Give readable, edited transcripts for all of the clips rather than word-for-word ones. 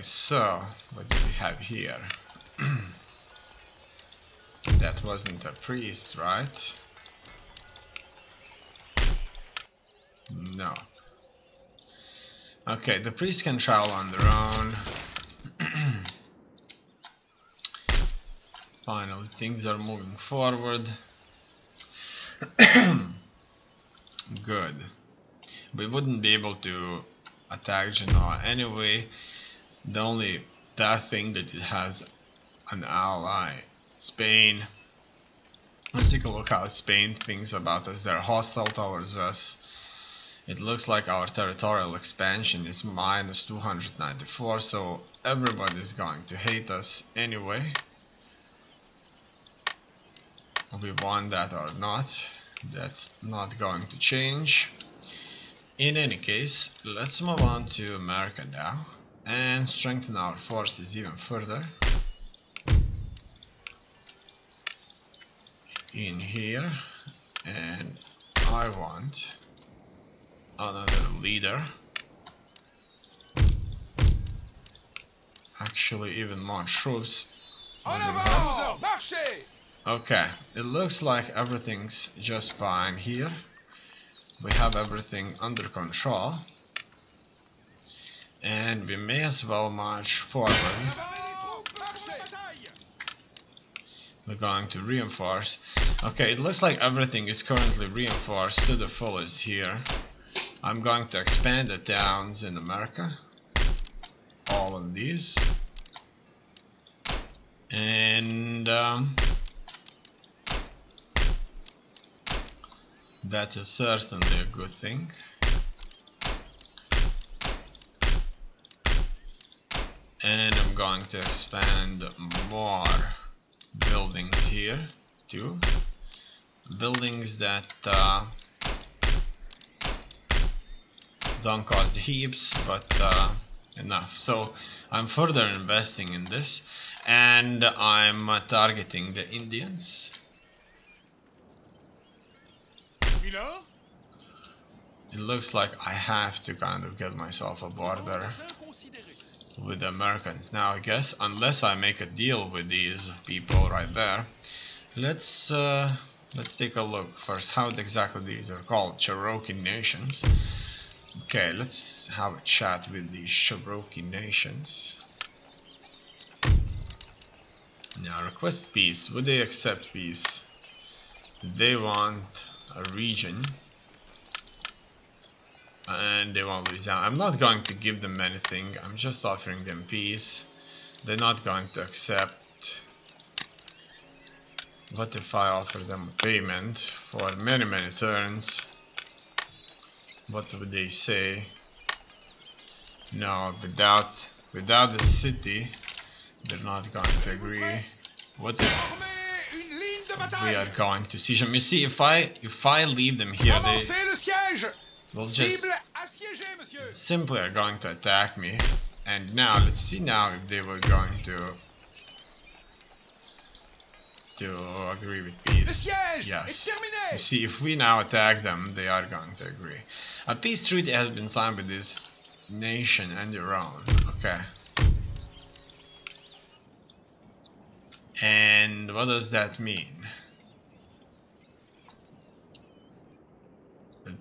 So, what do we have here? That wasn't a priest, right? No. Okay, the priests can travel on their own. Finally, things are moving forward. Good. We wouldn't be able to attack Genoa anyway. The only bad thing that it has an ally, Spain. Let's take a look how Spain thinks about us. They're hostile towards us. It looks like our territorial expansion is minus 294, so everybody's going to hate us anyway. We want that or not, that's not going to change. In any case, let's move on to America now and strengthen our forces even further. In here, and I want another leader. Actually, even more troops. Okay, it looks like everything's just fine here. We have everything under control. And we may as well march forward. We're going to reinforce. Okay, it looks like everything is currently reinforced to the fullest here. I'm going to expand the towns in America. All of these. And that is certainly a good thing. And I'm going to expand more buildings here too. Buildings that don't cost heaps, but enough. So I'm further investing in this, and I'm targeting the Indians. It looks like I have to kind of get myself a border with the Americans now, I guess, unless I make a deal with these people right there. Let's take a look first how exactly these are called. Cherokee nations. Okay, let's have a chat with these Cherokee nations. Now, request peace. Would they accept peace? They want a region. And they want Louisiana. I'm not going to give them anything. I'm just offering them peace. They're not going to accept. What if I offer them a payment for many turns? What would they say? No, without the city, they're not going to agree. What if we are going to siege them? You see, if I leave them here, they will just simply are going to attack me. And now let's see now if they were going to agree with peace. Yes. You see, if we now attack them, they are going to agree. A peace treaty has been signed with this nation and your own. Okay. And what does that mean?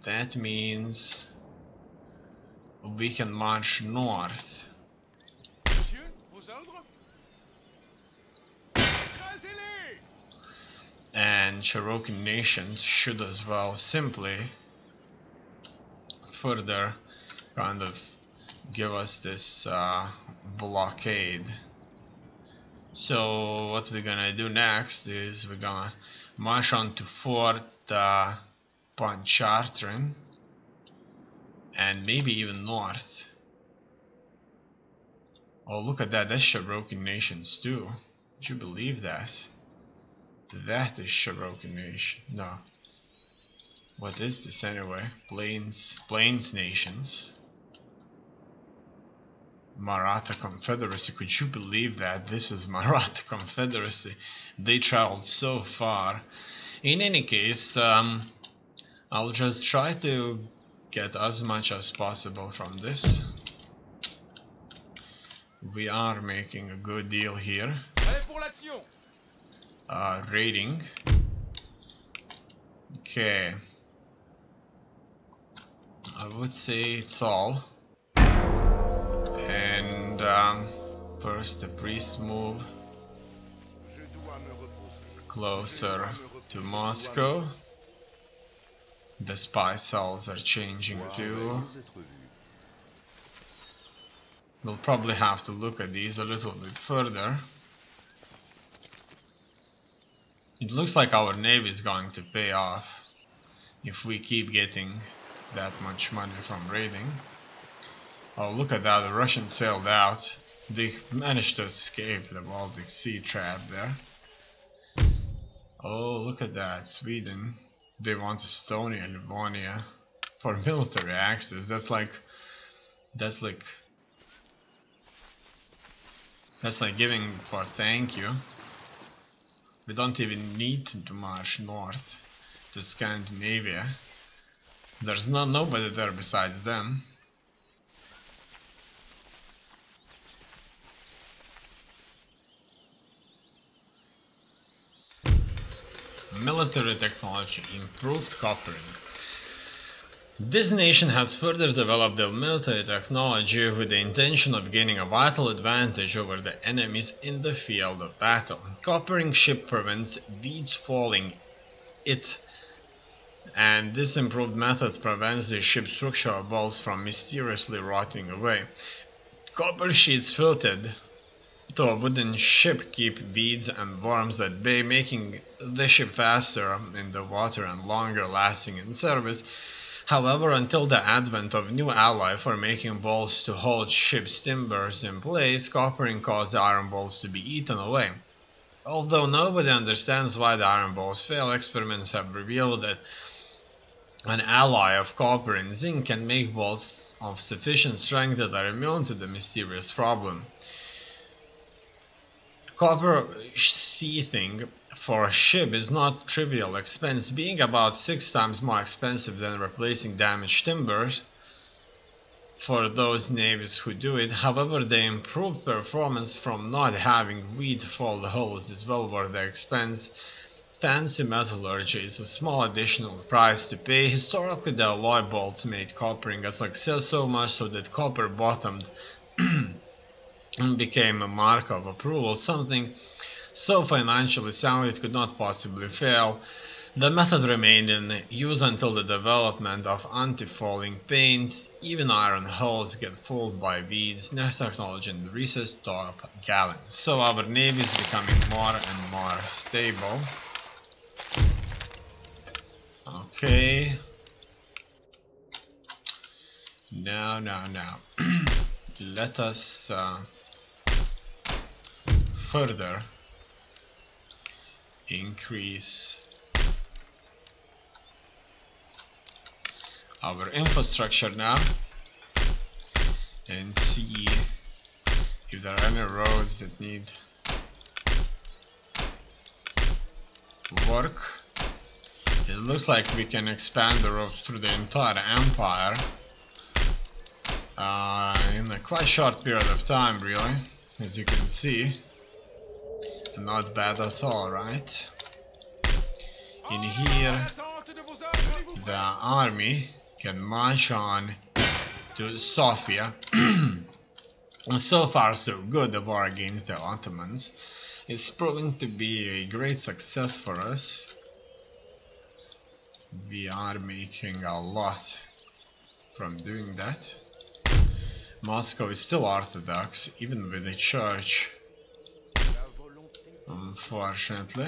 That means we can march north. And Cherokee nations should as well simply further kind of give us this blockade. So what we're gonna do next is we're gonna march on to Fort Pontchartrain and maybe even north. Oh, look at that, that's Cherokee nations too. Would you believe that? That is Cherokee nation. No. What is this anyway? Plains nations. Maratha Confederacy. Could you believe that? This is Maratha Confederacy. They traveled so far. In any case, I'll just try to get as much as possible from this. We are making a good deal here. Rating. Okay. I would say it's all. And first the priests move closer to Moscow. The spy cells are changing too. We'll probably have to look at these a little bit further. It looks like our navy is going to pay off if we keep getting that much money from raiding. Oh, look at that, the Russians sailed out. They managed to escape the Baltic Sea trap there. Oh, look at that, Sweden. They want Estonia and Livonia for military access. That's like giving for thank you. We don't even need to march north to Scandinavia. There's nobody there besides them. Military technology, improved coppering. This nation has further developed their military technology with the intention of gaining a vital advantage over the enemies in the field of battle. Coppering ship prevents weeds falling it, and this improved method prevents the ship's structural bolts from mysteriously rotting away. Copper sheets fitted to a wooden ship keep weeds and worms at bay, making the ship faster in the water and longer lasting in service. However, until the advent of new alloy for making bolts to hold ship's timbers in place, coppering caused the iron bolts to be eaten away. Although nobody understands why the iron bolts fail, experiments have revealed that an alloy of copper and zinc can make bolts of sufficient strength that are immune to the mysterious problem. Copper sheathing for a ship is not trivial expense, being about 6 times more expensive than replacing damaged timbers for those navies who do it. However, the improved performance from not having weed-filled holes is well worth the expense. Fancy metallurgy is a small additional price to pay. Historically, the alloy bolts made coppering a success, so much so that copper bottomed became a mark of approval, something so financially sound it could not possibly fail. The method remained in use until the development of anti-falling paints. Even iron hulls get fooled by weeds. Next technology in the research, top gallons. So our navy is becoming more and more stable. Okay. Now. Let us further increase our infrastructure now and see if there are any roads that need work. It looks like we can expand the roads through the entire empire in a quite short period of time, really, as you can see. Not bad at all, right? In here, the army can march on to Sofia. And so far so good. The war against the Ottomans is proving to be a great success for us. We are making a lot from doing that. Moscow is still Orthodox, even with the church, unfortunately.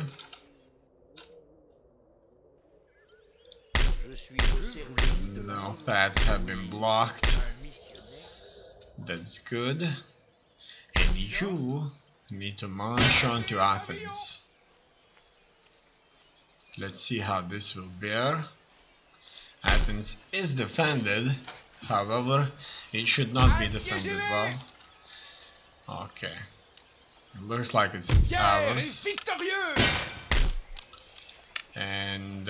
No, paths have been blocked. That's good. And you need to march on to Athens. Let's see how this will bear. Athens is defended. However, it should not be defended well. Okay. It looks like it's ours. And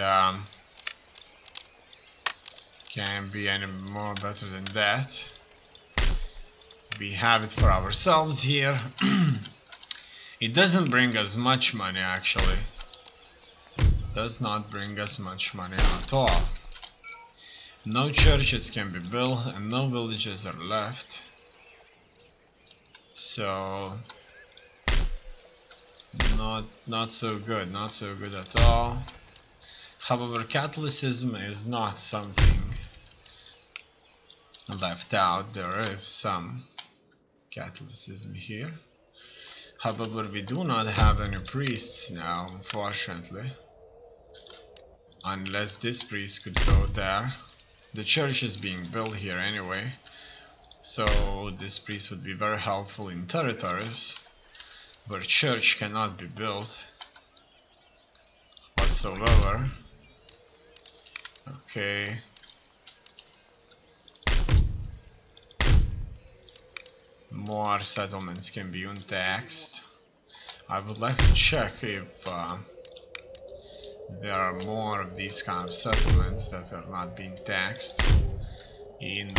can't be any more better than that. We have it for ourselves here. It doesn't bring us much money actually. Does not bring us much money at all. No churches can be built and no villages are left. So not so good, not so good at all. However, Catholicism is not something left out. There is some Catholicism here. However, we do not have any priests now, unfortunately. Unless this priest could go there. The church is being built here anyway. So this priest would be very helpful in territories where church cannot be built whatsoever. Okay. More settlements can be untaxed. I would like to check if there are more of these kind of settlements that are not being taxed in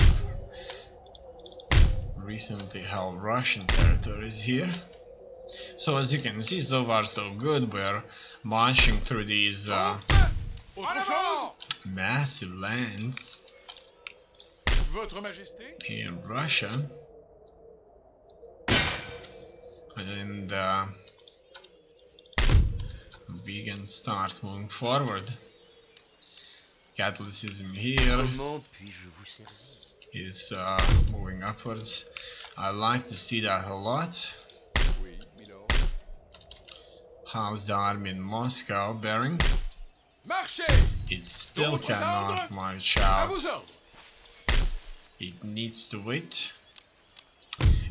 recently held Russian territories here. So as you can see, so far so good. We're marching through these massive lands in Russia, and we can start moving forward. Catholicism here is moving upwards. I like to see that a lot. How's the army in Moscow bearing? It still cannot march out. It needs to wait.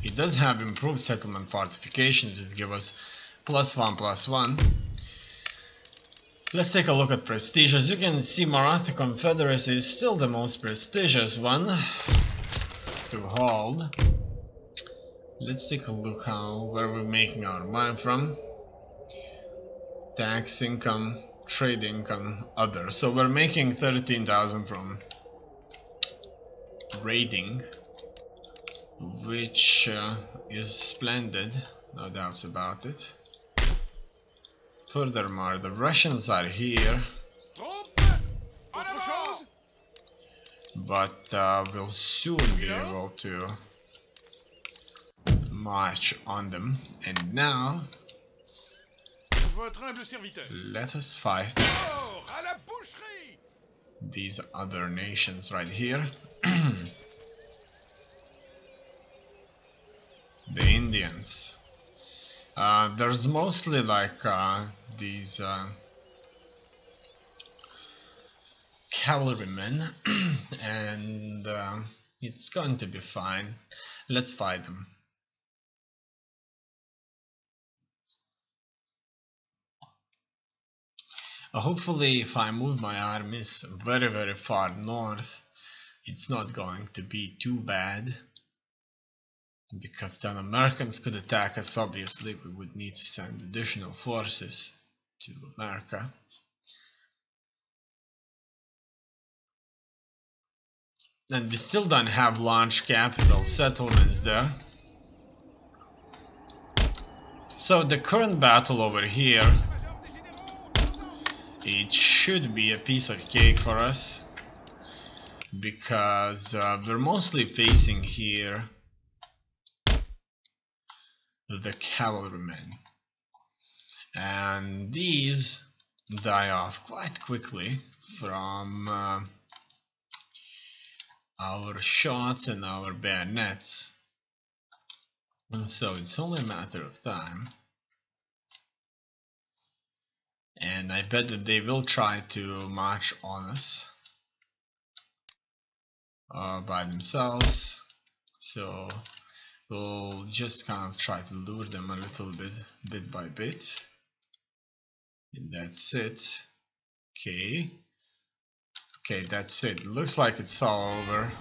It does have improved settlement fortifications, which give us +1/+1. Let's take a look at prestige. As you can see, Maratha Confederacy is still the most prestigious one to hold. Let's take a look where we're making our money from. Tax income, trade income, other. So we're making 13,000 from raiding, which is splendid, no doubts about it. Furthermore, the Russians are here, but we'll soon be able to march on them. And now, let us fight these other nations right here. The Indians. There's mostly like these cavalrymen, and it's going to be fine. Let's fight them. Hopefully, if I move my armies very far north, it's not going to be too bad, because then Americans could attack us. Obviously, we would need to send additional forces to America. And we still don't have large capital settlements there. So the current battle over here, it should be a piece of cake for us, because we're mostly facing here the cavalrymen, and these die off quite quickly from our shots and our bayonets, and so it's only a matter of time. And I bet that they will try to march on us by themselves, so we'll just kind of try to lure them a little bit by bit. And that's it. Okay, that's it. Looks like it's all over.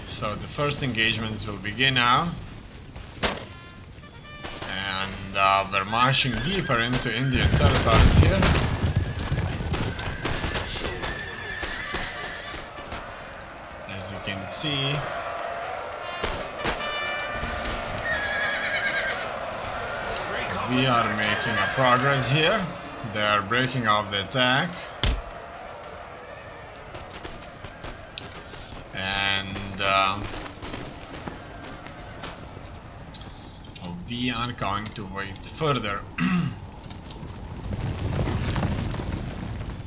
So the first engagements will begin now. And we're marching deeper into Indian territories here. As you can see, We are making a progress here. They are breaking off the attack. And we are going to wait further.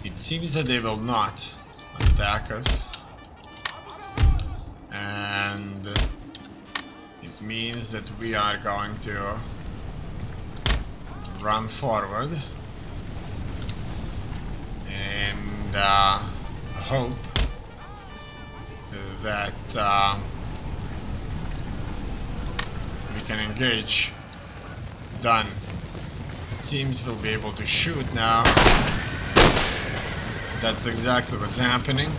It seems that they will not attack us. And it means that we are going to run forward and hope that we can engage. Done. Seems we'll be able to shoot now. That's exactly what's happening.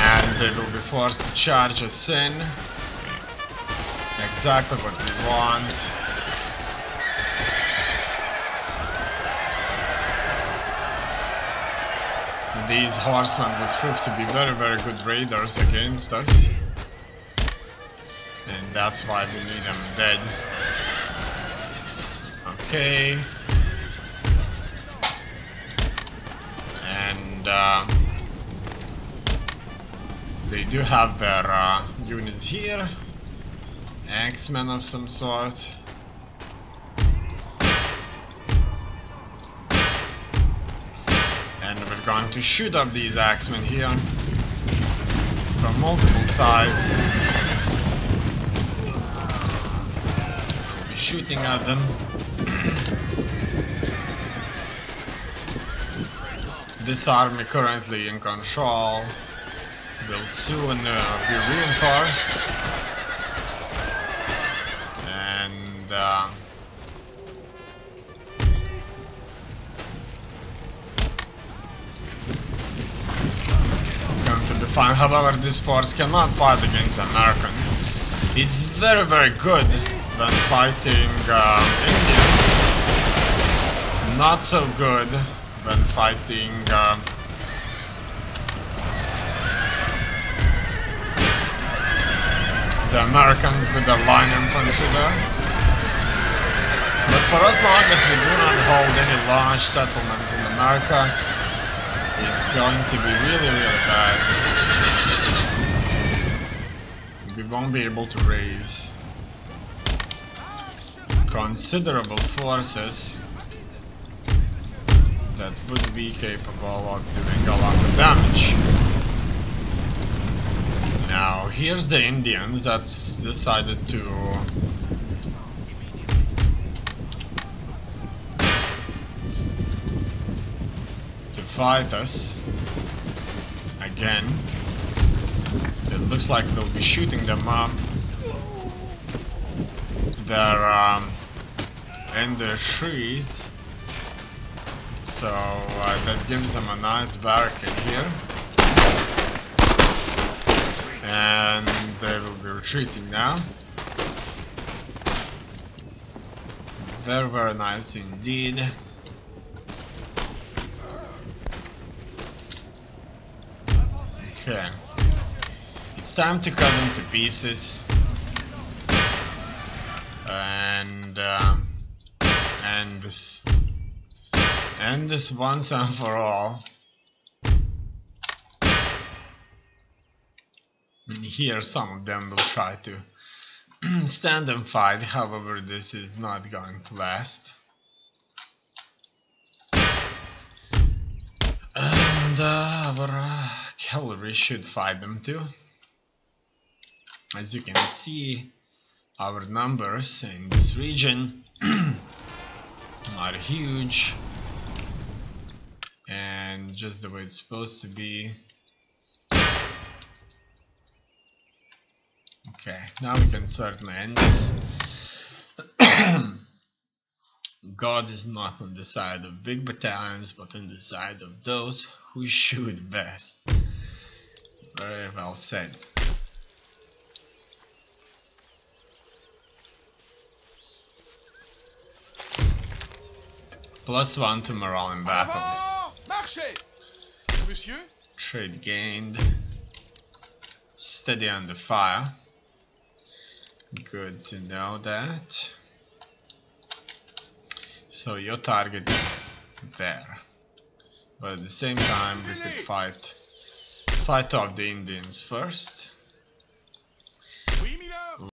And they will be forced to charge us in. Exactly what we want. These horsemen would prove to be very, very good raiders against us. And that's why we need them dead. Okay. And they do have their units here. Axemen of some sort. And we're going to shoot up these axemen here from multiple sides. We'll be shooting at them. This army currently in control will soon be reinforced. And it's going to be fine. However, this force cannot fight against the Americans. It's very, very good when fighting Indians. Not so good when fighting the Americans with their line infantry there. But for as long as we do not hold any large settlements in America, it's going to be really, really bad. We won't be able to raise considerable forces that would be capable of doing a lot of damage. Now, here's the Indians that's decided to fight us again. It looks like they'll be shooting them up. They're in the trees. So that gives them a nice barricade here. And they will be retreating now. Very, very nice indeed. Okay. It's time to cut them to pieces. And this once and for all. And here some of them will try to stand and fight, however this is not going to last. And our cavalry should fight them too. As you can see, our numbers in this region are huge. And just the way it's supposed to be. Okay, now we can certainly end this. God is not on the side of big battalions, but on the side of those who shoot best. Very well said. +1 to morale in battles. Trade gained. Steady under fire. Good to know that. So your target is there. But at the same time we could fight off the Indians first.